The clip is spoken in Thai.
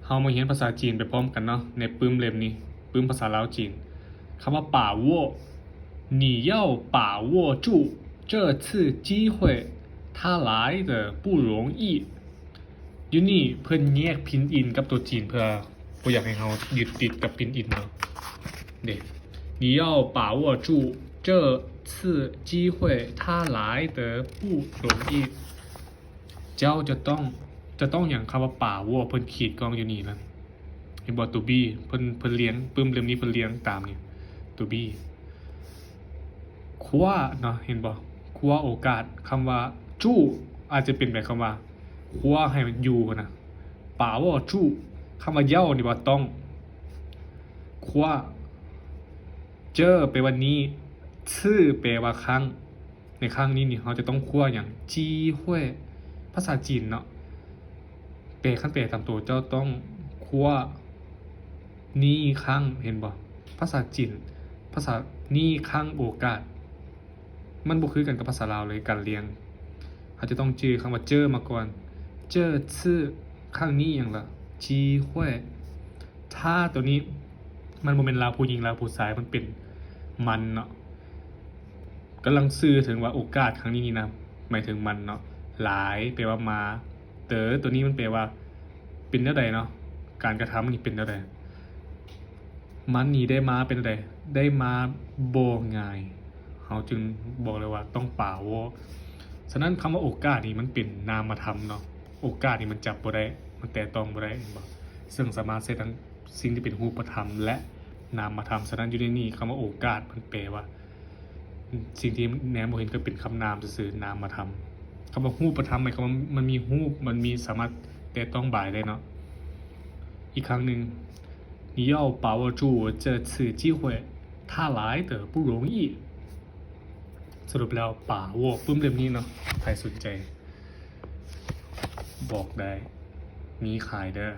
เฮามาเรียนภาษาจีนไปพร้อมกันเนาะในปึ้มเล่มนี้ปึ้มภาษาลาวจีนคำว่า把握你要把握住这次机会它来的不容易อยู่นี่เพิ่นแยกพินอินกับตัวจีนเพื่อบ่อยากให้เฮายึดติดกับพินอินเนาะเด้你要把握住这次机会它来的不容易เจ้าจะต้องอย่างคำว่าป่าวัวเพิ่นขีดกองอยู่นี่นะเห็นบอกตูบี้เพิ่นเลี้ยงปึ้มเล่มนี้เพิ่นเลี้ยงตามนี่ตูบี้คว้าเนาะเห็นบอกคว้าโอกาสคำว่าจู้อาจจะเป็นแบบคำว่าคว้าให้มันอยู่นะป่าวัวจู้คำว่าเย้านี่ว่าต้องคว้าเจอแปลว่านี้ชื่อแปลว่าครั้งในครั้งนี้นี่เขาจะต้องคว้าอย่างจีห้วยภาษาจีนเนาะเปขั้นเปตามตัวเจ้าต้องคั่วนี่ครั้งเห็นบ่ภาษาจีนภาษานี่ครั้งโอกาสมันบ่คือกันกับภาษาลาวเลยการเรียงเขาจะต้องจื้อคำว่าเจอมาก่อนเจอชื่อครั้งนี้อย่างละจีห้วยถ้าตัวนี้มันบ่เป็นลาวผู้หญิงลาวผู้ชายมันเป็นมันเนาะกำลังสื่อถึงว่าโอกาสครั้งนี้นี่นะหมายถึงมันเนาะหลายแปลว่ามาเต๋อตัวนี้มันแปลว่าเป็นเท่าใดเนาะการกระทำนี่เป็นเท่าใดมันนี่ได้มาเป็นเท่าใดได้มาโบง่ายเขาจึงบอกเลยว่าต้องป่าวฉะนั้นคำว่าโอกาสนี่มันเป็นนามธรรมเนาะโอกาสนี่มันจับบ่ได้มันแตะต้องบ่ได้บอกซึ่งสามารถใช้ทั้งสิ่งที่เป็นรูปธรรมและนามธรรมฉะนั้นอยู่ในนี้คำว่าโอกาสมันแปลว่าสิ่งที่แนมบ่เห็นก็เป็นคำนามซื่อๆนามธรรมคำว่ารูปธรรมหมายความว่ามันมีรูปมันมีสามารถแต่ต้องบ่ายได้เนาะอีกครั้งหนึ่ง你要把握住这次机会它来的不容易สรุปแล้วป่าวปึ้มเล่มนี้เนาะใครสนใจบอกได้มีขายเด้อ